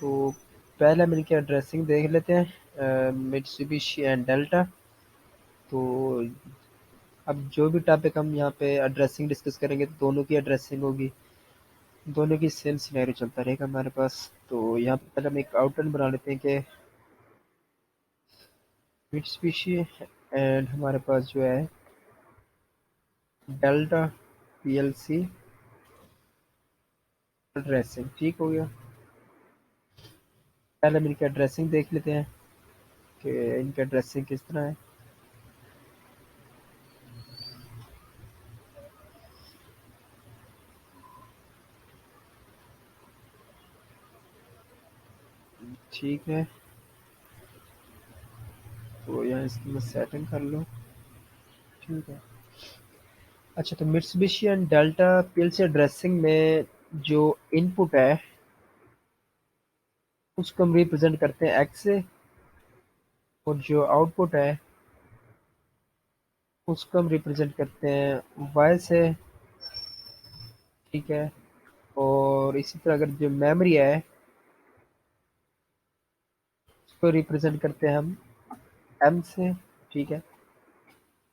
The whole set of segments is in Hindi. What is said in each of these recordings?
तो पहले हम इनकी एड्रेसिंग देख लेते हैं, मित्सुबिशी एंड डेल्टा। तो अब जो भी टॉपिक हम यहाँ पे एड्रेसिंग डिस्कस करेंगे तो दोनों की एड्रेसिंग होगी, दोनों की सेम सिनेरियो चलता रहेगा हमारे पास। तो यहाँ पे पहले हम एक आउटलाइन बना लेते हैं कि मित्सुबिशी एंड हमारे पास जो है डेल्टा पीएलसी एड्रेसिंग, ठीक हो गया। पहले हम इनकी एड्रेसिंग देख लेते हैं कि इनका एड्रेसिंग किस तरह है। ठीक है, तो यहाँ इसकी मैं सेटिंग कर लूँ। ठीक है। अच्छा, तो Mitsubishi and delta PLC addressing में जो इनपुट है उसको हम रिप्रेजेंट करते हैं एक्स से, और जो आउटपुट है उसको हम रिप्रेजेंट करते हैं वाई से। ठीक है। और इसी तरह अगर जो मेमोरी है उसको रिप्रेजेंट करते हैं हम एम से। ठीक है।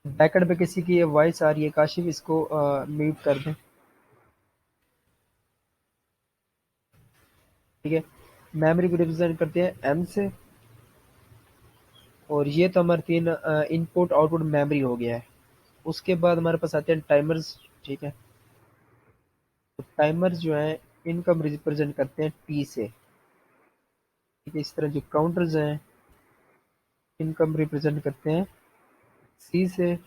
बैकएंड पे किसी की वॉइस आ रही है, काशिफ इसको म्यूट कर दें। ठीक है। मेमोरी को रिप्रेजेंट करते हैं एम से, और ये तो हमारे तीन इनपुट आउटपुट मेमोरी हो गया है। उसके बाद हमारे पास आते हैं टाइमर्स। ठीक है। तो टाइमर्स जो है इनको हम रिप्रेजेंट करते हैं टी से। ठीक है। इस तरह जो काउंटर्स हैं इनको हम रिप्रेजेंट करते हैं सी से,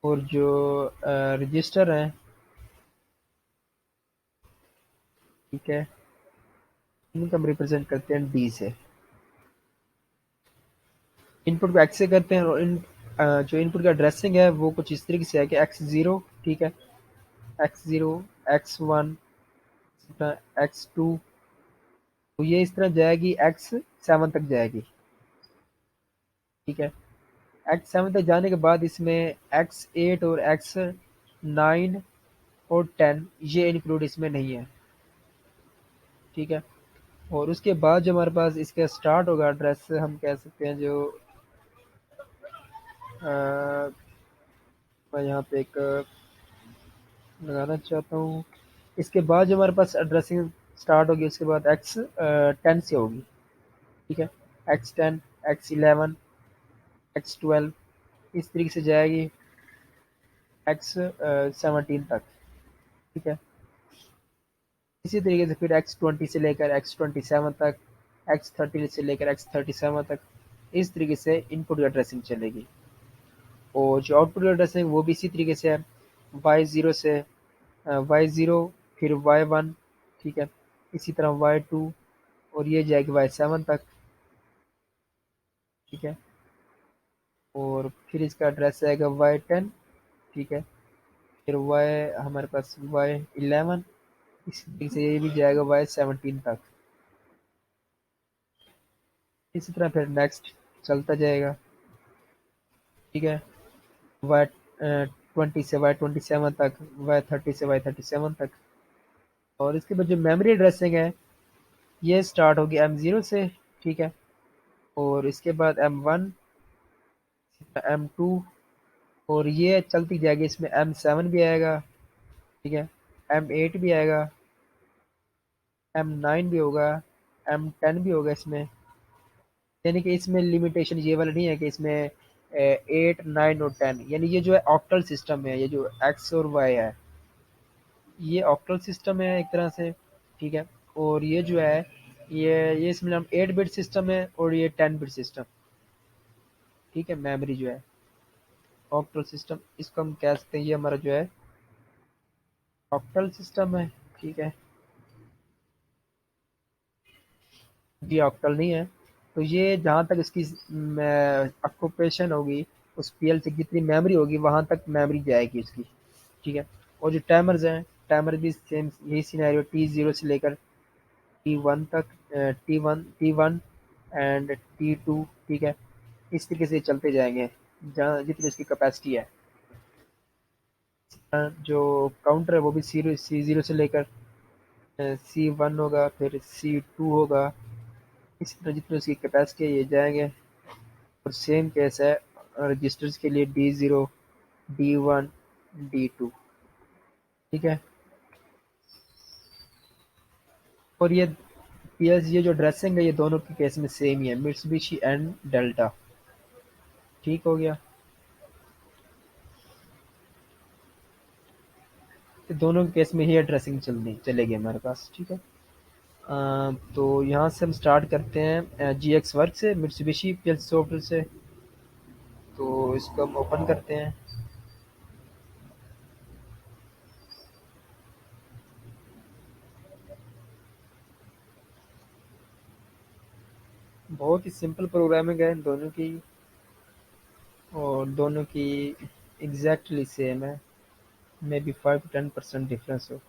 और जो रजिस्टर हैं, ठीक है, इनको हम रिप्रेजेंट करते हैं डी से। इनपुट को एक्स से करते हैं, और जो इनपुट का एड्रेसिंग है वो कुछ इस तरीके से है कि एक्स ज़ीरो, ठीक है, x zero, x one, x two, तो ये इस तरह जाएगी एक्स सेवन तक जाएगी। ठीक है। एक्स सेवन तक जाने के बाद इसमें एक्स एट और एक्स नाइन और टेन ये इंक्लूड इसमें नहीं है। ठीक है। और उसके बाद जो हमारे पास इसका स्टार्ट होगा एड्रेस, हम कह सकते हैं जो मैं यहाँ पे एक लगाना चाहता हूँ। इसके बाद जो हमारे पास एड्रेसिंग स्टार्ट होगी उसके बाद एक्स टेन से होगी। ठीक है। X ten, x eleven, x twelve, इस तरीके से जाएगी एक्स सेवनटीन तक। ठीक है। इसी तरीके से फिर एक्स ट्वेंटी से लेकर एक्स ट्वेंटी सेवन तक, एक्स थर्टी से लेकर एक्स थर्टी सेवन तक, इस तरीके से इनपुट एड्रेसिंग चलेगी। और जो आउटपुट एड्रेस है वो भी इसी तरीके से है, वाई ज़ीरो से वाई ज़ीरो, फिर वाई वन, ठीक है, इसी तरह वाई टू, और ये जाएगी वाई सेवन तक। ठीक है। और फिर इसका एड्रेस आएगा वाई टेन। ठीक है। फिर वाई हमारे पास वाई इलेवन, इसी तरीके से ये भी जाएगा वाई सेवनटीन तक। इसी तरह फिर नेक्स्ट चलता जाएगा। ठीक है। वाई ट्वेंटी से वाई ट्वेंटी सेवन तक, वाई थर्टी से वाई थर्टी सेवन तक। और इसके बाद जो मेमोरी एड्रेसिंग है ये स्टार्ट होगी एम ज़ीरो से। ठीक है। और इसके बाद एम वन, एम टू, और ये चलती जाएगी, इसमें एम सेवन भी आएगा। ठीक है। एम एट भी आएगा, एम नाइन भी होगा, एम टेन भी होगा इसमें। यानी कि इसमें लिमिटेशन ये वाला नहीं है कि इसमें एट नाइन और टेन, यानी ये जो है ऑक्टल सिस्टम है, ये जो एक्स और वाई है ये ऑक्टल सिस्टम है एक तरह से। ठीक है। और ये जो है ये इसमें हम 8 बिट सिस्टम है, और ये 10 बिट सिस्टम। ठीक है। मेमोरी जो है ऑक्टल सिस्टम, इसको हम कह सकते हैं ये हमारा जो है ऑक्टल सिस्टम है। ठीक है। ये ऑक्टल नहीं है। तो ये जहाँ तक इसकी ऑक्यूपेशन होगी, उस पीएल से जितनी मेमोरी होगी वहाँ तक मेमोरी जाएगी इसकी। ठीक है। और जो टाइमर्स हैं, टाइमर भी सेम यही सिनेरियो, टी ज़ीरो से लेकर टी वन तक, T one and T two. ठीक है। इस तरीके से चलते जाएंगे जहाँ जितनी उसकी कैपेसिटी है। जो काउंटर है वो भी सी ज़ीरो से लेकर C1 होगा, फिर C2 होगा, इसी तरह जितनी उसकी कैपेसिटी है ये जाएंगे। और सेम केस है रजिस्टर्स के लिए D0, D1, D2। ठीक है। और ये ये जो ड्रेसिंग है ये दोनों के केस में सेम ही है, मिट्सुबिशी एंड डेल्टा। ठीक हो गया। तो दोनों के केस में ही ड्रेसिंग चलनी चलेगी हमारे पास। ठीक है। तो यहाँ से हम स्टार्ट करते हैं जी एक्स वर्क से, मिट्सुबिशी पीएलसी सॉफ्टवेयर से। तो इसको हम ओपन करते हैं। बहुत ही सिंपल प्रोग्रामिंग है इन दोनों की, और दोनों की एग्जैक्टली सेम है, मे बी 5 to 10% डिफरेंस हो।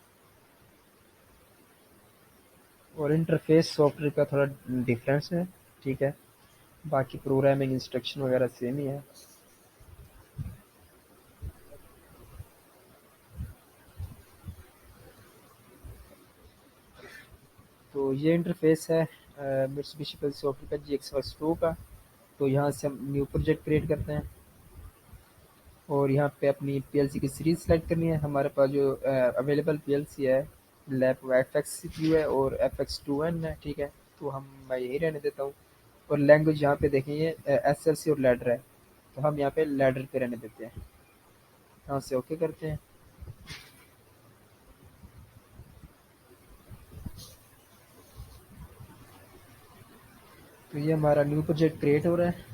और इंटरफेस सॉफ्टवेयर का थोड़ा डिफरेंस है। ठीक है। बाकी प्रोग्रामिंग इंस्ट्रक्शन वगैरह सेम ही है। तो ये इंटरफेस है मित्सुबिशी पल्स सॉफ्टवेयर का GX2 का। तो यहाँ से हम न्यू प्रोजेक्ट क्रिएट करते हैं, और यहाँ पे अपनी पीएलसी की सीरीज सेलेक्ट करनी है। हमारे पास जो अवेलेबल पीएलसी है लैप एफ एक्स CPU है और FX2N है। ठीक है। तो मैं यही रहने देता हूँ। और लैंग्वेज यहाँ पे देखेंगे SLC और लैडर है, तो हम यहाँ पे लैडर पे रहने देते हैं। यहाँ से ओके करते हैं। तो ये हमारा न्यू प्रोजेक्ट क्रिएट हो रहा है।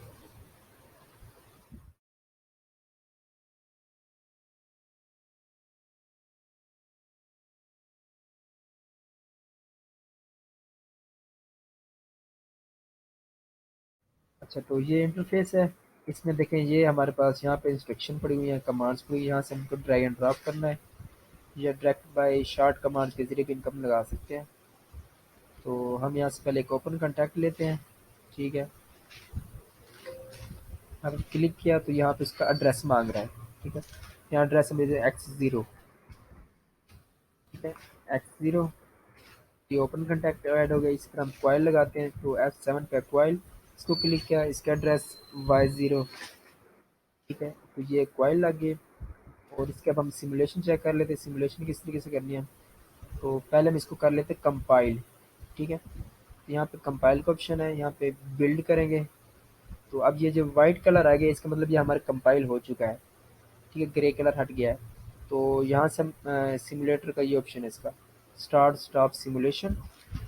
अच्छा, तो ये इंटरफेस है। इसमें देखें ये हमारे पास यहाँ पे इंस्ट्रक्शन पड़ी हुई है, कमांड्स पड़ी हुई है। यहाँ से हमको ड्रैग एंड ड्रॉप करना है, या डायरेक्ट बाय शॉर्ट कमांड के जरिए भी इनकम लगा सकते हैं। तो हम यहाँ से पहले एक ओपन कॉन्टैक्ट लेते हैं। ठीक है। अब क्लिक किया तो यहाँ पे इसका एड्रेस मांग रहा है। ठीक है। यहाँ एड्रेस में X0। ठीक है। X0, ये ओपन कॉन्टैक्ट ऐड हो गया। इस पर हम कॉइल लगाते हैं, तो F7 पे कॉइल, इसको क्लिक किया, इसका एड्रेस Y0। ठीक है। तो ये कॉइल लग गई। और इसके अब हम सिमुलेशन चेक कर लेते हैं, सिमुलेशन किस तरीके से करनी है। तो पहले हम इसको कर लेते हैं कंपाइल। ठीक है। तो यहाँ पे कंपाइल का ऑप्शन है, यहाँ पे बिल्ड करेंगे। तो अब ये जो वाइट कलर आ गया इसका मतलब ये हमारा कंपाइल हो चुका है। ठीक है। ग्रे कलर हट गया है। तो यहाँ से हम सिमुलेटर का ये ऑप्शन है इसका, स्टार्ट स्टॉप सिमुलेशन।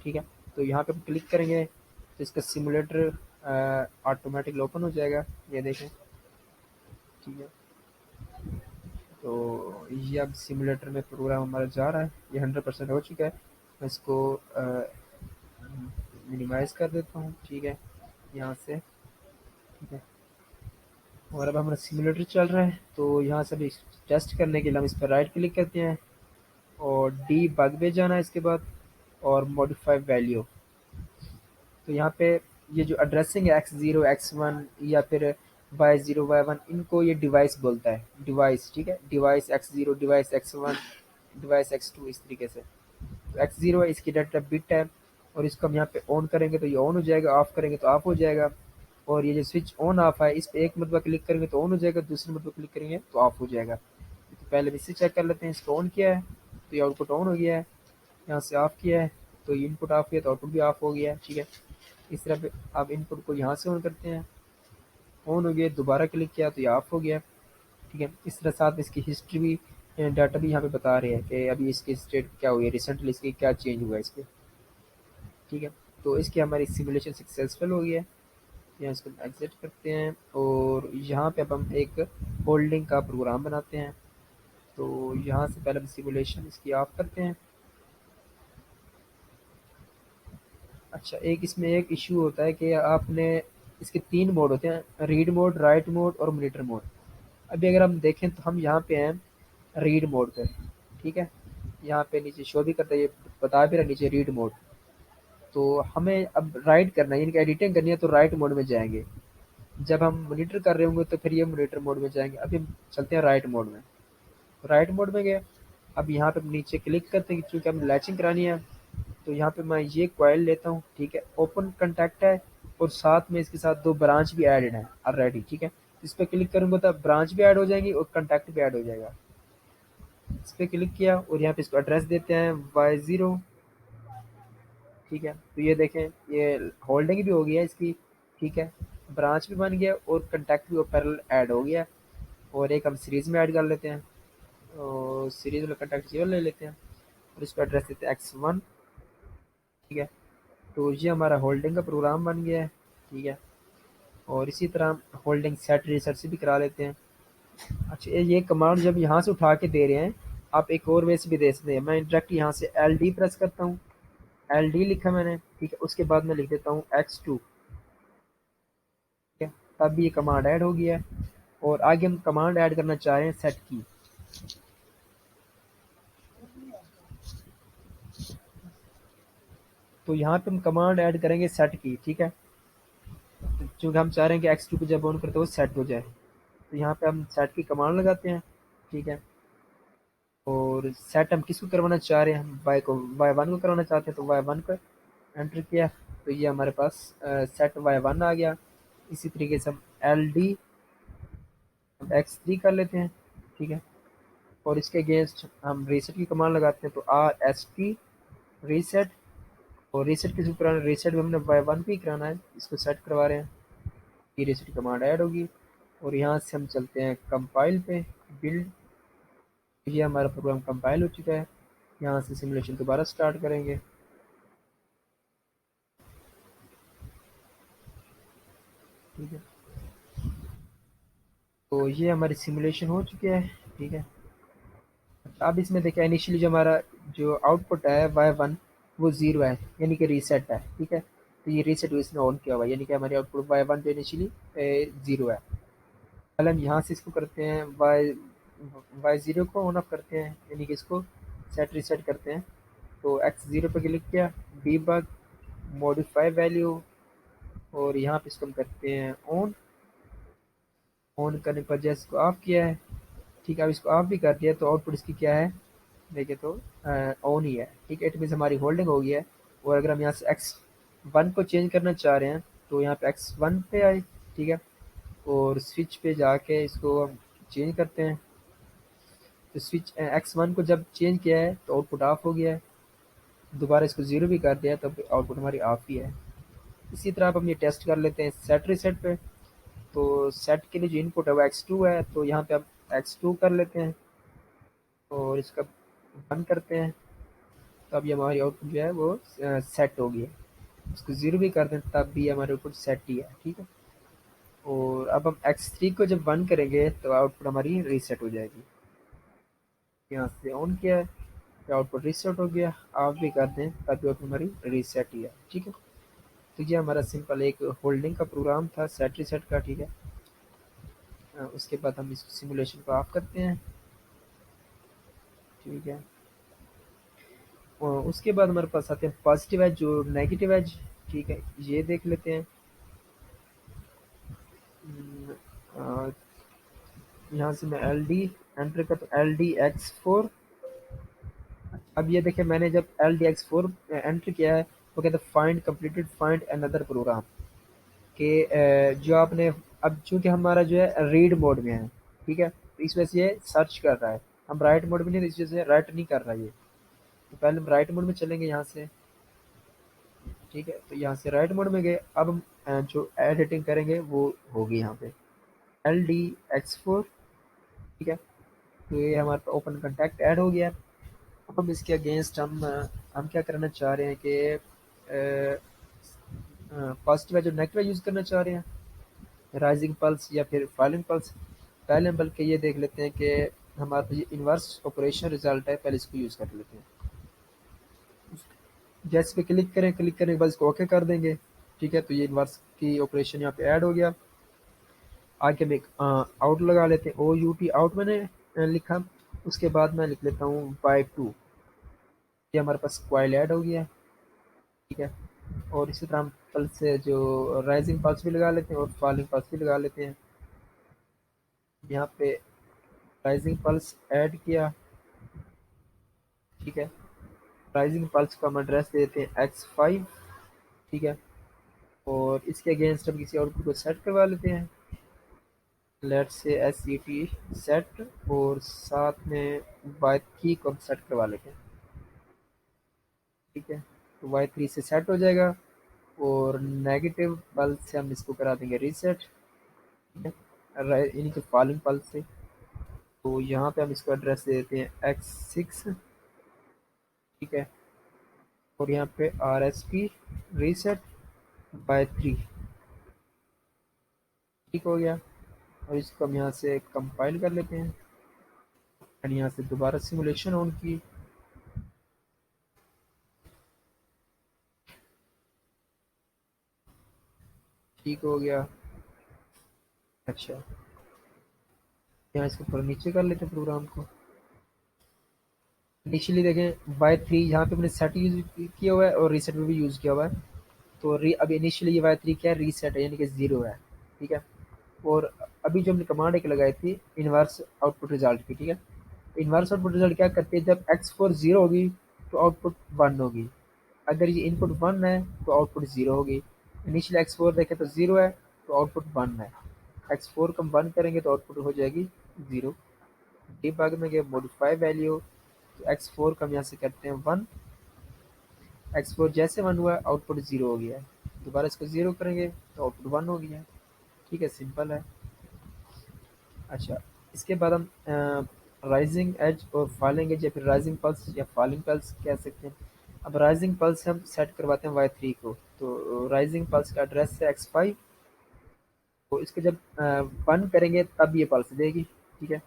ठीक है। तो यहाँ पे हम क्लिक करेंगे तो इसका सिमुलेटर ऑटोमेटिकली ओपन हो जाएगा। ये देखें। ठीक है। तो ये अब सिमुलेटर में प्रोग्राम हमारा जा रहा है, ये 100% हो चुका है। मैं इसको मिनिमाइज कर देता हूँ। ठीक है। यहाँ से। ठीक है। और अब हमारा सिमुलेटर चल रहा है। तो यहाँ से अभी टेस्ट करने के लिए हम इस पर राइट क्लिक करते हैं, और डी बग पे जाना है इसके बाद, और मॉडिफाई वैल्यू। तो यहाँ पे ये जो एड्रेसिंग है X0, X1 या फिर Y0, Y1, इनको ये डिवाइस बोलता है, डिवाइस। ठीक है। Device X0, device X1, device X2, इस तरीके से। तो X0 है, इसकी डाटा बिट है, और इसको हम यहाँ पे ऑन करेंगे तो ये ऑन हो जाएगा, ऑफ करेंगे तो ऑफ हो जाएगा। और ये जो स्विच ऑन ऑफ है, इस पे एक मरतबा क्लिक करेंगे तो ऑन हो जाएगा, दूसरी मरतबा क्लिक करेंगे तो ऑफ हो जाएगा। तो पहले इसे चेक कर लेते हैं। इसको ऑन किया है तो ये आउटपुट ऑन हो गया है। यहाँ से ऑफ किया है तो ये इनपुट ऑफ किया तो आउटपुट भी ऑफ हो गया है। ठीक है। इस तरह पे आप इनपुट को यहाँ से ऑन करते हैं, ऑन हो गया, दोबारा क्लिक किया तो ये ऑफ हो गया। ठीक है। इस तरह साथ में इसकी हिस्ट्री भी, डाटा भी यहाँ पे बता रहे हैं कि अभी इसकी स्टेट क्या हुई है, रिसेंटली इसकी क्या चेंज हुआ है इसके। ठीक है। तो इसकी हमारी सिमुलेशन सक्सेसफुल हो गई है। यहाँ इसको एग्जिट करते हैं, और यहाँ पे अब हम एक होल्डिंग का प्रोग्राम बनाते हैं। तो यहाँ से पहले हम सिमुलेशन इसकी ऑफ करते हैं। अच्छा, एक इसमें एक इशू होता है कि आपने, इसके 3 मोड होते हैं, रीड मोड, राइट मोड और मॉनिटर मोड। अभी अगर हम देखें तो हम यहाँ पे हैं रीड मोड पे। ठीक है। यहाँ पे नीचे शो भी करता है, ये बता भी रहा है नीचे रीड मोड। तो हमें अब राइट करना है, यानी कि एडिटिंग करनी है, तो राइट मोड में जाएंगे। जब हम मॉनिटर कर रहे होंगे तो फिर ये मॉनिटर मोड में जाएंगे। अभी हम चलते हैं राइट मोड में। राइट मोड में गए। अब यहाँ पे नीचे क्लिक करते हैं, क्योंकि हमें लैचिंग करानी है। तो यहाँ पे मैं ये कॉइल लेता हूँ, ठीक है, ओपन कॉन्टैक्ट है और साथ में इसके साथ दो ब्रांच भी एडेड है ऑलरेडी, ठीक है। इस पर क्लिक करूंगा तो ब्रांच भी ऐड हो जाएंगी और कॉन्टैक्ट भी ऐड हो जाएगा। इस पर क्लिक किया और यहाँ पे इसको एड्रेस देते हैं Y0, ठीक है। तो ये देखें, ये होल्डिंग भी हो गया इसकी, ठीक है, ब्रांच भी बन गया और कॉन्टैक्ट भी पैरेलल ऐड हो गया। और एक हम सीरीज में ऐड कर लेते हैं और सीरीज वाला कॉन्टैक्ट 0 ले लेते हैं और इसको एड्रेस देते हैं X1, ठीक है। तो ये हमारा होल्डिंग का प्रोग्राम बन गया है, ठीक है। और इसी तरह होल्डिंग सेट रीसेट से भी करा लेते हैं। अच्छा, ये कमांड जब यहाँ से उठा के दे रहे हैं, आप एक और वे से भी दे सकते हैं। मैं डायरेक्ट यहाँ से LD प्रेस करता हूँ, LD लिखा मैंने, ठीक है। उसके बाद मैं लिख देता हूँ X2, ठीक है। तब ये कमांड ऐड हो गया है। और आगे हम कमांड ऐड करना चाह रहे हैं सेट की, तो यहाँ पे हम कमांड ऐड करेंगे सेट की, ठीक है। क्योंकि हम चाह रहे हैं कि X2 को जब ऑन करते हो सेट हो जाए, तो यहाँ पे हम सेट की कमांड लगाते हैं, ठीक है। और सेट हम किसको करवाना चाह रहे हैं, हम Y1 को करवाना चाहते हैं, तो Y1 को एंटर किया तो ये हमारे पास सेट Y1 आ गया। इसी तरीके से हम LD X3 कर लेते हैं, ठीक है। और इसके अगेंस्ट हम रीसेट की कमांड लगाते हैं, तो RST रीसेट। और रीसेट किसको कराना है, रीसेट भी हमने Y1 पे ही कराना है, इसको सेट करवा रहे हैं। ये रीसेट कमांड ऐड होगी और यहाँ से हम चलते हैं कंपाइल पे, बिल्ड। ये हमारा प्रोग्राम कंपाइल हो चुका है। यहाँ से सिमुलेशन दोबारा स्टार्ट करेंगे, ठीक है। तो ये हमारी सिमुलेशन हो चुकी है, ठीक है। अब इसमें देखिए इनिशियली जो हमारा जो आउटपुट है Y1 वो 0 है, यानी कि रीसेट है, ठीक है। तो ये रीसेट इसने ऑन किया हुआ है, यानी कि हमारी आउटपुट Y1 जो इनिशियली 0 है। पहले हम यहाँ से इसको करते हैं Y0 को ऑन ऑफ करते हैं, यानी कि इसको सेट रीसेट करते हैं। तो X0 पे क्लिक किया, डीबग, मॉडिफाई वैल्यू, और यहाँ पे इसको हम करते हैं ऑन। ऑन करने पर जैसे इसको ऑफ किया है, ठीक है। अब इसको ऑफ भी कर दिया तो आउटपुट इसकी क्या है, देखिए तो ऑन ही है, ठीक है। इट मीन्स हमारी होल्डिंग हो गई है। और अगर हम यहाँ से X1 को चेंज करना चाह रहे हैं तो यहाँ पे X1 पे आए, ठीक है। और स्विच पे जाके इसको हम चेंज करते हैं। तो स्विच X1 को जब चेंज किया है तो आउटपुट ऑफ हो गया है। दोबारा इसको 0 भी कर दिया तब आउटपुट हमारी ऑफ ही है। इसी तरह आप हम ये टेस्ट कर लेते हैं सेट रीसेट पे। तो सेट के लिए जो इनपुट है वो X2 है, तो यहाँ पे आप X2 कर लेते हैं और इसका बंद करते हैं। तो अब ये हमारी आउटपुट जो है वो सेट हो गई है। इसको 0 भी कर दें तब भी हमारे आउटपुट सेट ही है, ठीक है। और अब हम X3 को जब बंद करेंगे तो आउटपुट हमारी रीसेट हो जाएगी। यहाँ से ऑन किया है तो आउटपुट रीसेट हो गया, आप भी कर दें तब भी आउटपुट हमारी रीसेट ही है, ठीक है। तो ये हमारा सिंपल एक होल्डिंग का प्रोग्राम था सेट रीसेट का, ठीक है। उसके बाद हम इस सिमुलेशन को ऑफ करते हैं, ठीक है। और उसके बाद हमारे पास आते हैं पॉजिटिव एज जो नेगेटिव एज, ठीक है। ये देख लेते हैं। यहाँ से मैं LD एंटर करता हूँ, LD X4। अब ये देखिए मैंने जब LD X4 एंटर किया है तो कहता है find completed, find another program के जो आपने, अब चूंकि हमारा जो है रीड मोड में है, ठीक है, तो इस वजह से ये सर्च कर रहा है। हम राइट मोड में नहीं, तो इस वजह से राइट नहीं कर रहा ये। तो पहले हम राइट मोड में चलेंगे यहाँ से, ठीक है। तो यहाँ से राइट मोड में गए। अब हम जो एडिटिंग करेंगे वो होगी यहाँ पे LD X4, ठीक है। तो ये हमारे ओपन कॉन्टैक्ट ऐड हो गया। अब इसके अगेंस्ट हम क्या करना चाह रहे हैं कि पॉजिटिव है जो नेगेटिव यूज़ करना चाह रहे हैं, राइजिंग पल्स या फिर फॉलिंग पल्स। पहले हम बल्कि ये देख लेते हैं कि हमारे पास ये इन्वर्स ऑपरेशन रिजल्ट है, पहले इसको यूज़ कर लेते हैं। जैसे पे क्लिक करें, क्लिक करने के बाद इसको ओके कर देंगे, ठीक है। तो ये इन्वर्स की ऑपरेशन यहाँ पे ऐड हो गया। आगे हम एक आउट लगा लेते हैं, OUT आउट मैंने लिखा। उसके बाद मैं लिख लेता हूँ Y2। ये हमारे पास क्वाइल ऐड हो गया, ठीक है। और इसी तरह हम पल्स से जो राइजिंग पल्स भी लगा लेते हैं और फॉलिंग पल्स भी लगा लेते हैं। यहाँ पे राइजिंग पल्स ऐड किया, ठीक है। राइजिंग पल्स को हम एड्रेस देते हैं x5, ठीक है। और इसके अगेंस्ट हम किसी आउटपुट को सेट करवा लेते हैं, लेट्स से SET सेट, और साथ में y3 को हम सेट करवा लेते हैं, ठीक है। तो y3 से सेट हो जाएगा, और नेगेटिव पल्स से हम इसको करा देंगे रीसेट, यानी कि फॉलिंग पल्स से। तो यहाँ पे हम इसको एड्रेस दे देते हैं x6, ठीक है। और यहाँ पे RST रीसेट y3, ठीक हो गया। और इसको हम यहाँ से कंपाइल कर लेते हैं, और यहाँ से दोबारा सिमुलेशन ऑन की, ठीक हो गया। अच्छा, यहाँ इसको थोड़ा नीचे कर लेते हैं प्रोग्राम को। इनिशियली देखें y3 यहाँ पे मैंने सेट यूज किया हुआ है और रीसेट में भी यूज़ किया हुआ है। तो अभी इनिशियली ये y3 क्या है, रीसेट है, यानी कि 0 है, ठीक है। और अभी जो हमने कमांड एक लगाई थी इनवर्स आउटपुट रिजल्ट की, ठीक है। इनवर्स आउटपुट रिजल्ट क्या करती है, जब x4 0 होगी तो आउटपुट 1 होगी, अगर ये इनपुट 1 है तो आउटपुट 0 होगी। इनिशियल x4 देखें तो 0 है तो आउटपुट 1 है, x4 को हम 1 करेंगे तो आउटपुट हो जाएगी 0। डीबग में गए मॉडिफाई वैल्यू, तो x4 को हम यहाँ से करते हैं 1, x4 जैसे 1 हुआ आउटपुट 0 हो गया है, दोबारा इसको 0 करेंगे तो आउटपुट 1 हो गया है, ठीक है, सिंपल है। अच्छा, इसके बाद हम राइजिंग एज और फॉलिंग एज, या फिर राइजिंग पल्स या फॉलिंग पल्स कह सकते हैं। अब राइजिंग पल्स हम सेट करवाते हैं y3 को, तो राइजिंग पल्स का एड्रेस है x5, तो इसको जब 1 करेंगे तब ये पल्स देगी, ठीक है।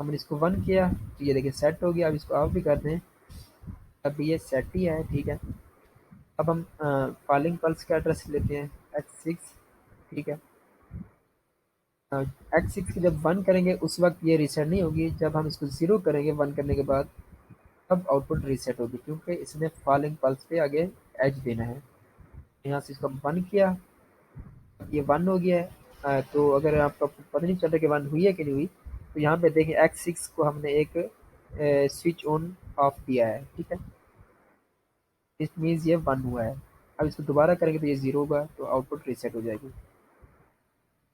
हमने इसको 1 किया तो ये देखिए सेट हो गया। अब इसको ऑफ भी कर दें, अब ये सेट ही है, ठीक है। अब हम फॉलिंग पल्स का एड्रेस लेते हैं x6, ठीक है। x6 की जब 1 करेंगे उस वक्त ये रीसेट नहीं होगी, जब हम इसको 0 करेंगे 1 करने के बाद तब आउटपुट रीसेट होगी, क्योंकि इसने फॉलिंग पल्स पे आगे एज देना है। यहाँ से इसको 1 किया, ये 1 हो गया है। तो अगर आपका पता नहीं चल रहा कि 1 हुई है कि नहीं हुई, तो यहाँ पे देखें x6 को हमने एक स्विच ऑन ऑफ दिया है, ठीक है। इट मीन्स ये 1 हुआ है। अब इसको दोबारा करेंगे तो ये 0 होगा, तो आउटपुट रीसेट हो जाएगी।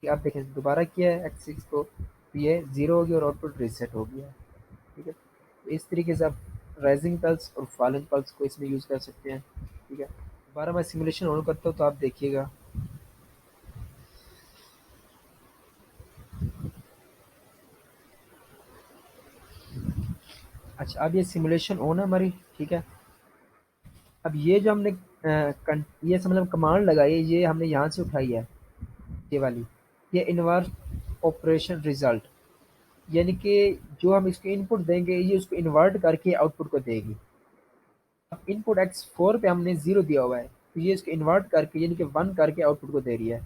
कि आप देखें दोबारा किया है x6 को तो ये 0 हो गया और आउटपुट रीसेट हो गया, ठीक है। तो इस तरीके से आप राइजिंग पल्स और फॉलिंग पल्स को इसमें यूज़ कर सकते हैं, ठीक है। दोबारा मैं सिमुलेशन ऑन करता हूँ तो आप देखिएगा। अच्छा, अब ये सिमुलेशन ऑन है हमारी, ठीक है। अब ये जो हमने ये मतलब कमांड लगाई है, ये हमने यहाँ से उठाई है, ये वाली, ये इनवर्स ऑपरेशन रिजल्ट, यानी कि जो हम इसके इनपुट देंगे ये उसको इन्वर्ट करके आउटपुट को देगी। अब इनपुट x4 पे हमने 0 दिया हुआ है, तो ये इसको इन्वर्ट करके यानी कि 1 करके आउटपुट को दे रही है।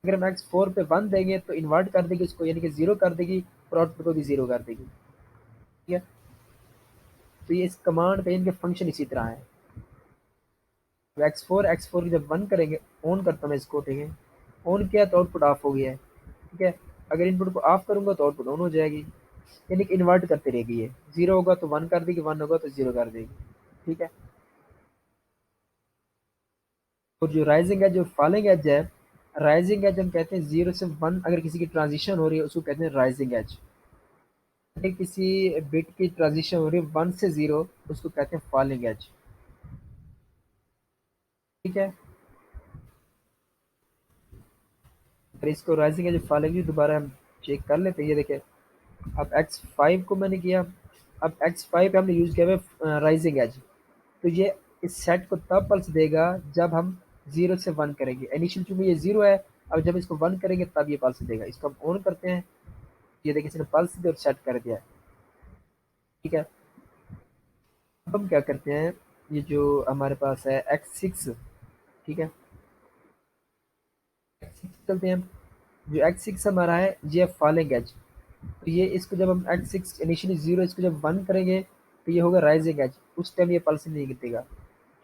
अगर हम x4 पे 1 देंगे तो इन्वर्ट कर देगी इसको, यानी कि 0 कर देगी और आउटपुट को भी 0 कर देगी, ठीक है। तो ये इस कमांड का इनके फंक्शन इसी तरह है। x4 की जब 1 करेंगे, ऑन करता हूँ मैं इसको, ठीक है। ऑन किया तो आउटपुट ऑफ हो गया है, ठीक है। अगर इनपुट को ऑफ करूंगा तो आउटपुट ऑन हो जाएगी, यानी कि इन्वर्ट करते रहेगी ये, 0 होगा तो 1 कर देगी, 1 होगा तो 0 कर देगी, ठीक है। और जो राइजिंग एज और फॉलिंग एज है, राइजिंग एज हम कहते हैं 0 से 1 अगर किसी की ट्रांजिशन हो रही है उसको कहते हैं राइजिंग एज। अगर किसी बिट की ट्रांजिशन हो रही है 1 से 0 उसको कहते हैं फॉलिंग एज, ठीक है। अगर इसको राइजिंग एज फॉलिंग एज दोबारा हम चेक कर लेते हैं, ये देखें अब x5 को मैंने किया, अब x5 पे हमने यूज़ किया है राइजिंग एज, तो ये इस सेट को तब पल्स देगा जब हम 0 से 1 करेंगे। इनिशियल चूंकि ये 0 है, अब जब इसको 1 करेंगे तब ये पल्स देगा। इसको हम ऑन करते हैं, ये देखिए इसने पल्स दे और सेट कर दिया है, ठीक है। अब हम क्या करते हैं, ये जो हमारे पास है x6, ठीक है, x6 चलते हैं हम। जो x6 हमारा है ये फॉलिंग एज, तो ये इसको जब हम x6 इनिशियली 0 इसको जब 1 करेंगे तो ये होगा राइजिंग एज, उस टाइम ये पल्स नहीं देगा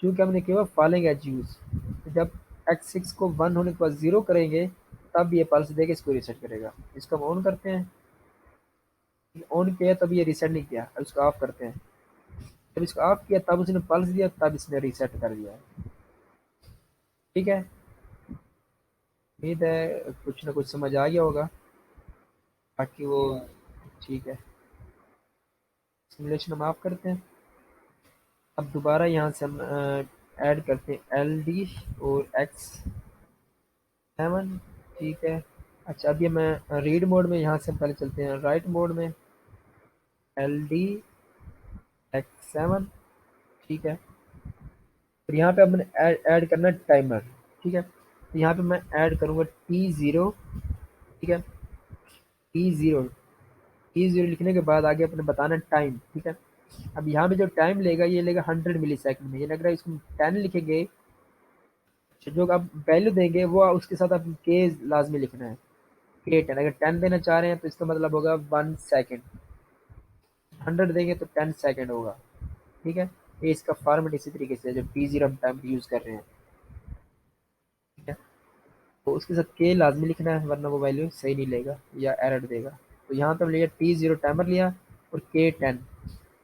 क्योंकि हमने किया फॉलिंग एज यूज़। तो जब x6 को 1 होने के बाद 0 करेंगे तब ये पल्स देके इसको रीसेट करेगा। इसको हम ऑन करते हैं, ऑन किया तब ये रीसेट नहीं किया, अब इसको ऑफ करते हैं, जब इसको ऑफ किया तब उसने पल्स दिया, तब इसने रीसेट कर दिया है। ठीक है, उम्मीद है कुछ ना कुछ समझ आ गया होगा। बाकी वो ठीक है, सिमुलेशन हम ऑफ करते हैं। अब दोबारा यहाँ से हम ऐड करते हैं एल डी और एक्स 7। ठीक है, अच्छा अब ये मैं रीड मोड में, यहाँ से हम पहले चलते हैं राइट मोड में, एल डी एक्स 7। ठीक है, और यहाँ पे अब मैंने ऐड करना है टाइमर। ठीक है, तो यहाँ पे मैं ऐड करूँगा T0। ठीक है, T0, T0 लिखने के बाद आगे अपने बताना टाइम। ठीक है, अब यहाँ पे जो टाइम लेगा ये लेगा 100 मिली सेकंड में। ये लग रहा है इसको 10 लिखेंगे, जो आप वैल्यू देंगे वो उसके साथ आप के लाजमी लिखना है, के 10। अगर 10 देना चाह रहे हैं तो इसका मतलब होगा 1 सेकेंड, 100 देंगे तो 10 सेकेंड होगा। ठीक है, ये इसका फॉर्मेट इसी तरीके से जब T0 हम टाइम यूज़ कर रहे हैं। ठीक है, तो उसके साथ के लाजमी लिखना है वरना वो वैल्यू सही नहीं लेगा या एरर देगा। तो यहाँ पे हम लिया T0 टाइमर लिया और के 10।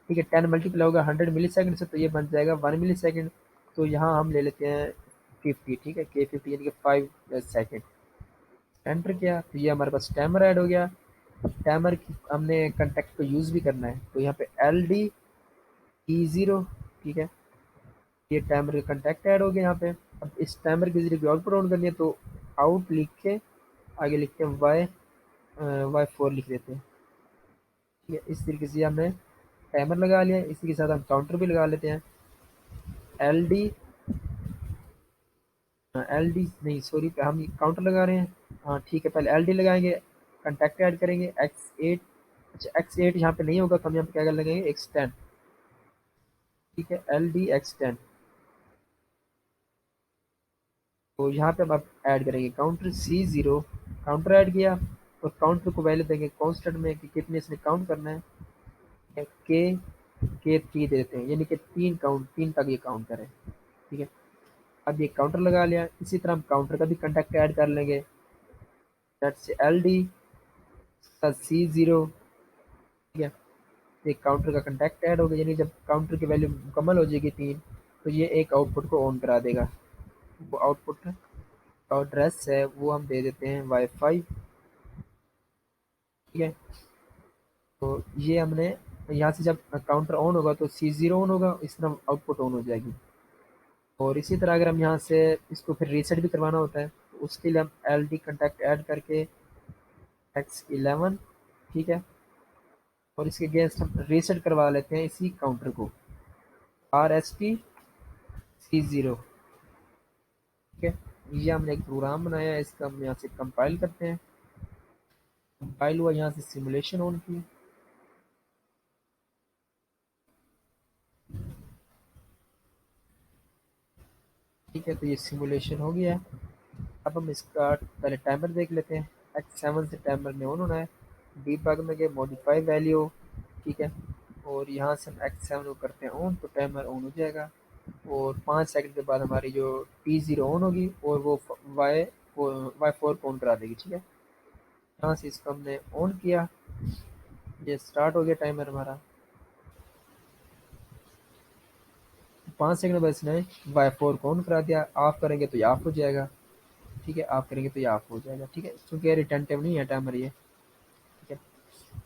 ठीक है, 10 मल्टीप्लाई होगा 100 मिली सेकंड से, तो ये बन जाएगा 1 मिली सेकंड। तो यहाँ हम ले लेते हैं 50। ठीक है, के 50 यानी कि 5 सेकेंड। एंटर किया तो ये हमारे पास टाइमर ऐड हो गया। टाइमर की हमने कंटेक्ट को यूज़ भी करना है, तो यहाँ पे एल डी T0। ठीक है, ये टाइमर का कंटेक्ट ऐड हो गया यहाँ पे। अब इस टाइमर के जरिए आउटपुट ऑन करनी है, तो आउट लिख के आगे लिखते हैं Y4 लिख देते हैं। ठीक है, इस तरीके से हमने टाइमर लगा लिया। इसी के साथ हम काउंटर भी लगा लेते हैं, एल डी एल डी नहीं सॉरी, हम काउंटर लगा रहे हैं। हाँ ठीक है, पहले एल डी लगाएंगे, कंटेक्ट ऐड करेंगे X8। अच्छा X8 यहाँ पे नहीं होगा तो हम यहाँ पे क्या कर लगेंगे X10। ठीक है, एल डी X10। तो यहाँ पे हम अब ऐड करेंगे काउंटर C0। काउंटर ऐड किया और काउंटर को वैल्यू देंगे कांस्टेंट में कि कितने इसने काउंट करना है, के 3 देते हैं, यानी कि 3 तक ये काउंट करें। ठीक है, अब ये काउंटर लगा लिया। इसी तरह हम काउंटर का भी कंटेक्ट ऐड कर लेंगे, दैट से एल डी C0। ठीक है, एक काउंटर का कंटेक्ट ऐड हो गया, यानी जब काउंटर की वैल्यू मुकम्मल हो जाएगी 3, तो ये एक आउटपुट को ऑन करा देगा। वो आउटपुट का एड्रेस है वो हम दे देते हैं Y5। ठीक है, तो ये हमने यहाँ से जब काउंटर ऑन होगा तो C0 ऑन होगा, इस तरह आउटपुट ऑन हो जाएगी। और इसी तरह अगर हम यहाँ से इसको फिर रीसेट भी करवाना होता है तो उसके लिए हम एल डी कंटेक्ट ऐड करके X11। ठीक है, और इसके अगेंस्ट हम रीसेट करवा लेते हैं इसी काउंटर को, RST C0। ठीक है, ये हमने एक प्रोग्राम बनाया है, इसका हम यहाँ से कंपाइल करते हैं। कंपाइल हुआ, यहाँ से सिमुलेशन ऑन की। ठीक है, तो ये सिमुलेशन हो गया है। अब हम इसका पहले टाइमर देख लेते हैं। X7 से टाइमर ने ऑन होना है। डीबग में गए मॉडिफाई वैल्यू। ठीक है, और यहाँ से हम X7 को करते हैं ऑन, तो टाइमर ऑन हो जाएगा और 5 सेकंड के बाद हमारी जो T0 ऑन होगी और वो Y4 को ऑन करा देगी। ठीक है, यहाँ से इसको हमने ऑन किया, ये स्टार्ट हो गया टाइमर हमारा। 5 सेकंड बाद इसने Y4 को ऑन करा दिया। ऑफ करेंगे तो ये ऑफ हो जाएगा। ठीक है, ऑफ करेंगे तो ये ऑफ हो जाएगा। ठीक है, क्योंकि रिटेंटिव नहीं है टाइमर ये। ठीक है,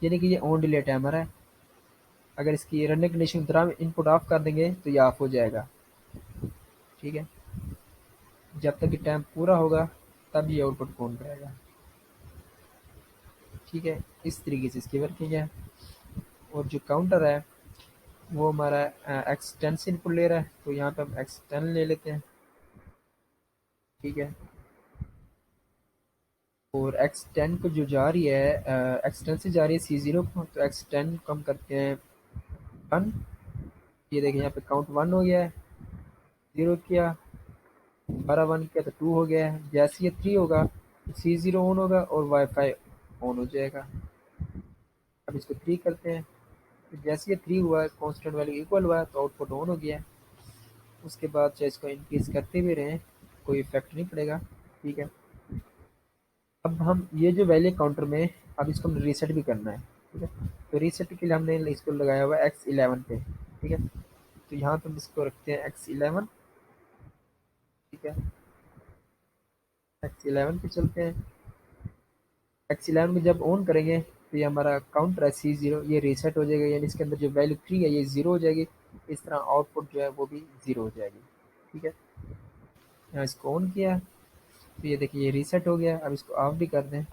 यानी कि ये ऑन डिले टाइमर है। अगर इसकी रनिंग कंडीशन तरह इनपुट ऑफ कर देंगे तो ये ऑफ हो जाएगा। ठीक है, जब तक ये टाइम पूरा होगा तब ये आउटपुट ऑन करेगा। ठीक है, इस तरीके से इसकी वर्किंग है। और जो काउंटर है वो हमारा X10 से इनपुट ले रहा है, तो यहाँ पे हम X10 ले लेते हैं। ठीक है, और X10 को जो जा रही है X10 से जा रही है C0 को, तो X10 को हम करते हैं 1। ये देखिए यहाँ पे काउंट 1 हो गया है, 0 किया, दोबारा 1 किया तो 2 हो गया है। जैसे ये 3 होगा तो C0 ऑन होगा और वाईफाई ऑन हो जाएगा। अब इसको 3 करते हैं, तो जैसे ये 3 हुआ है, कांस्टेंट वैल्यू इक्वल हुआ है, तो आउटपुट ऑन हो गया है। उसके बाद चाहे इसको इंक्रीज करते भी रहें कोई इफेक्ट नहीं पड़ेगा। ठीक है, अब हम ये जो वैल्यू काउंटर में, अब इसको हमें रीसेट भी करना है। ठीक है, तो रीसेट के लिए हमने इसको लगाया हुआ है X11 पे। ठीक है, तो यहाँ पे हम इसको रखते हैं X11। ठीक है, X11 पे चलते हैं। X11 में जब ऑन करेंगे तो ये हमारा काउंटर है C0, ये रीसेट हो जाएगा, यानी इसके अंदर जो वैल्यू 3 है ये 0 हो जाएगी। इस तरह आउटपुट जो है वो भी 0 हो जाएगी। ठीक है, यहाँ इसको ऑन किया तो ये देखिए ये रीसेट हो गया। अब इसको ऑफ भी कर दें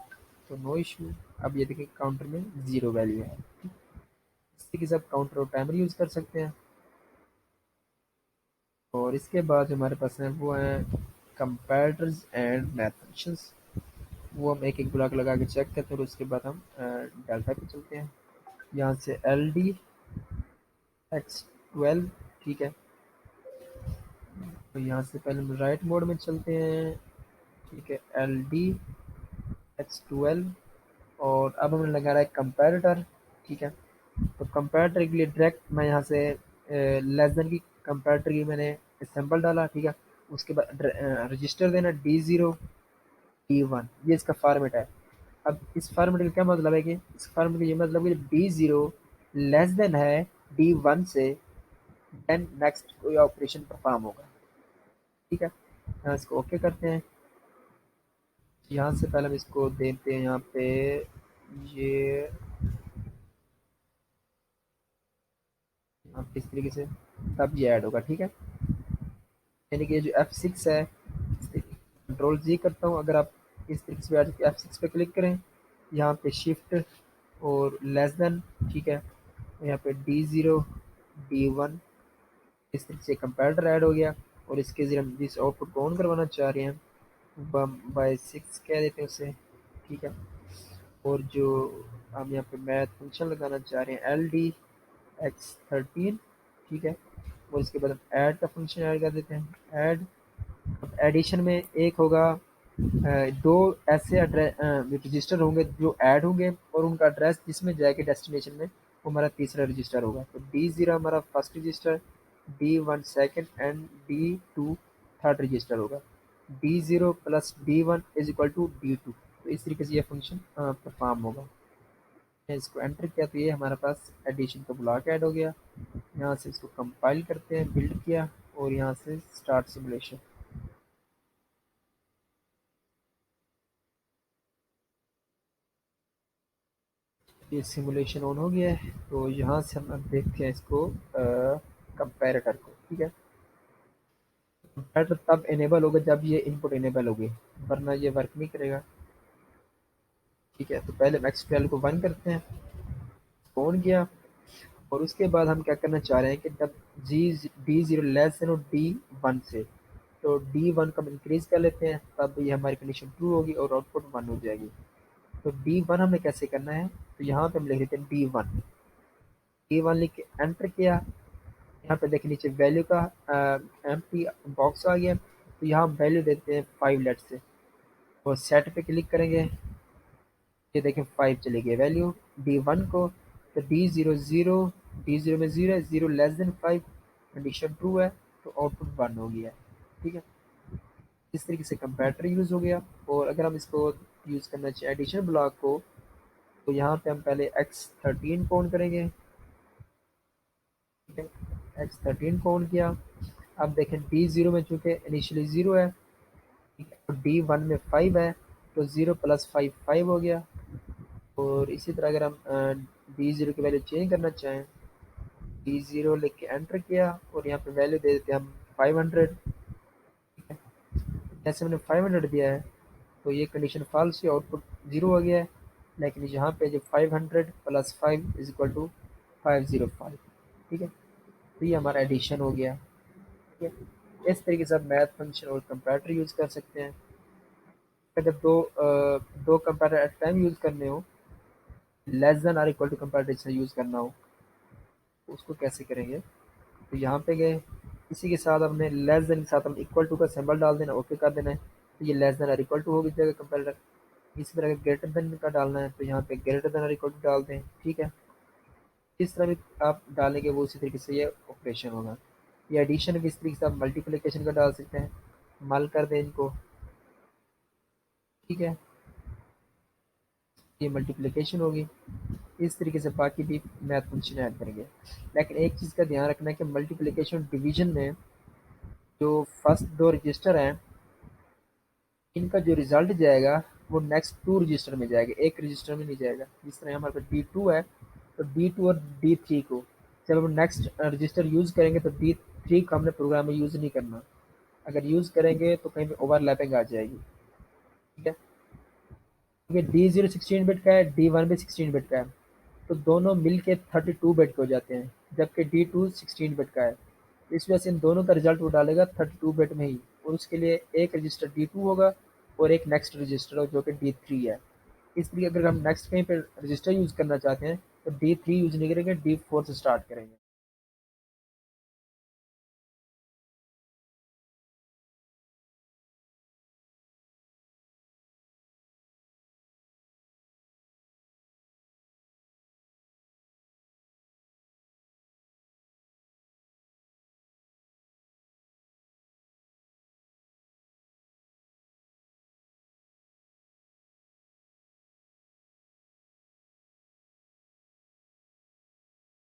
तो नो इशू। अब ये देखिए काउंटर में 0 वैल्यू है। इस तरीके से आप काउंटर और टाइमर यूज़ कर सकते हैं। और इसके बाद हमारे पास है वो है कंपैरेटर्स एंड मैथ फंक्शंस। वो हम एक एक ब्लॉक लगा के चेक करते हैं और उसके बाद हम डेल्टा पे चलते हैं। यहाँ से LD X12। ठीक है, तो यहाँ से पहले हम राइट मोड में चलते हैं। ठीक है, LD X12 और अब हमने लगा रहा है कंपैरेटर। ठीक है, तो कंपैरेटर के लिए डायरेक्ट मैं यहाँ से लेस देन की कंपैरेटर की मैंने सैंपल डाला। ठीक है, उसके बाद रजिस्टर देना D0 D1, ये इसका फॉर्मेट है। अब इस फॉर्मेट का क्या मतलब है कि इस फॉर्मेट का ये मतलब है कि D0 लेस देन है D1 से, देन नेक्स्ट कोई ऑपरेशन परफॉर्म होगा। ठीक है, यहाँ इसको ओके करते हैं। यहाँ से पहले हम इसको देते हैं यहाँ पे ये इस तरीके से, तब ये ऐड होगा। ठीक है, यानी कि ये जो F6 है, कंट्रोल जी करता हूँ। अगर आप इस तरीके से F6 पे क्लिक करें, यहाँ पे शिफ्ट और लेस देन। ठीक है, यहाँ पे D0 D1, इस तरीके से कंपैरेटर ऐड हो गया। और इसके ज़रिए हम जिस आउटपुट को ऑन करवाना चाह रहे हैं बाय 6 कह देते हैं उसे। ठीक है, और जो हम यहाँ पे मैथ फंक्शन लगाना चाह रहे हैं LD X13। ठीक है, और इसके बाद हम ऐड का फंक्शन ऐड कर देते हैं ऐड। अब एडिशन में एक होगा दो ऐसे एड्रेस रजिस्टर होंगे जो ऐड होंगे और उनका एड्रेस जिसमें जाएगा डेस्टिनेशन में, वो हमारा तीसरा रजिस्टर होगा। तो D0 हमारा first resistor, D1 second and D2 third register होगा। D0 plus D1 is equal to D2। तो इस तरीके से ये फंक्शन परफॉर्म होगा। मैंने इसको एंटर किया तो ये हमारे पास एडिशन का ब्लॉक ऐड हो गया। यहाँ से इसको कंपाइल करते हैं, बिल्ड किया और यहाँ से स्टार्ट सिमुलेशन। ये सिमुलेशन ऑन हो गया है। तो यहाँ से हम अब देखते हैं इसको कंपैरेटर को। ठीक है, कंपैरेटर तब इनेबल होगा जब ये इनपुट इनेबल होगी, वरना ये वर्क नहीं करेगा। ठीक है, तो पहले हम X12 को 1 करते हैं, ऑन किया। और उसके बाद हम क्या करना चाह रहे हैं कि जब जी D0 लेस देन हो D1 से, तो D1 को हम इंक्रीज कर लेते हैं, तब ये हमारी कंडीशन ट्रू होगी और आउटपुट 1 हो जाएगी। तो D1 हमें कैसे करना है, तो यहाँ पे हम लिख देते हैं D1 लिख के एंटर किया। यहाँ पे देखिए नीचे वैल्यू का एम्प्टी बॉक्स आ गया। तो यहाँ वैल्यू देते हैं 5 लेट से और सेट पे क्लिक करेंगे। ये देखें 5 चली गई वैल्यू D1 को। तो D0 में 0 है, 0 लेस देन 5, कंडीशन ट्रू है, तो आउटपुट 1 हो गया। ठीक है, इस तरीके से कंपैरेटर यूज़ हो गया। और अगर हम इसको यूज़ करना चाहिए एडिशन ब्लॉक को, तो यहाँ पे हम पहले X13 को ऑन करेंगे। ठीक है, X13 को ऑन किया। अब देखें D0 में चूँकि इनिशियली 0 है, ठीक है, और D1 में 5 है, तो 0 प्लस 5 5 हो गया। और इसी तरह अगर हम D0 की वैल्यू चेंज करना चाहें, D0 लिख के एंटर किया और यहाँ पे वैल्यू दे देते हैं हम 500। ठीक है, जैसे हमने 500 दिया है तो ये कंडीशन फॉल्स हुई, आउटपुट 0 हो गया है। लेकिन यहाँ पे जो 500 प्लस 5 इज इक्वल टू 505। ठीक है, तो ये हमारा एडिशन हो गया। ठीक है, इस तरीके से आप मैथ फंक्शन और कंपैरेटर यूज़ कर सकते हैं। अगर दो कंपैरेटर एट टाइम यूज़ करने हो, less than or equal to comparator use करना हो, तो उसको कैसे करेंगे। तो यहाँ पे गए, इसी के साथ हमने लेस देन के साथ हम इक्वल टू का सिंबल डाल देना, ओके कर देना है। तो ये less than or equal to हो जाएगा कंपैरेटर। इसी तरह अगर ग्रेटर देन का डालना है तो यहाँ पे greater than or equal to डाल दें। ठीक है, इस तरह भी आप डालेंगे वो उसी तरीके से ये ऑपरेशन होगा। ये एडिशन भी इस तरीके से आप मल्टीप्लिकेशन का डाल सकते हैं, मल कर दें इनको। ठीक है, ये मल्टीप्लिकेशन होगी। इस तरीके से बाकी भी मैथ फंक्शन ऐड करेंगे। लेकिन एक चीज़ का ध्यान रखना है कि मल्टीप्लिकेशन डिवीजन में जो फर्स्ट दो रजिस्टर हैं, इनका जो रिजल्ट जाएगा वो नेक्स्ट टू रजिस्टर में जाएगा, एक रजिस्टर में नहीं जाएगा। जिस तरह हमारे पास D2 है, तो D2 और D3 को जब हम नेक्स्ट रजिस्टर यूज़ करेंगे तो D3 को हमने प्रोग्राम में यूज़ नहीं करना। अगर यूज़ करेंगे तो कहीं पे ओवरलैपिंग आ जाएगी। ठीक है, क्योंकि D0 16 बिट का है, D1 भी 16 बिट का है, तो दोनों मिल के 32 बिट के हो जाते हैं, जबकि D2 16 बिट का है। इस वजह से इन दोनों का रिजल्ट वो डालेगा 32 बिट में ही, और उसके लिए एक रजिस्टर D2 होगा और एक नेक्स्ट रजिस्टर हो जो कि D3 है। इसलिए अगर हम नेक्स्ट कहीं पर रजिस्टर यूज़ करना चाहते हैं तो D3 यूज़ नहीं करेंगे, D4 से स्टार्ट करेंगे।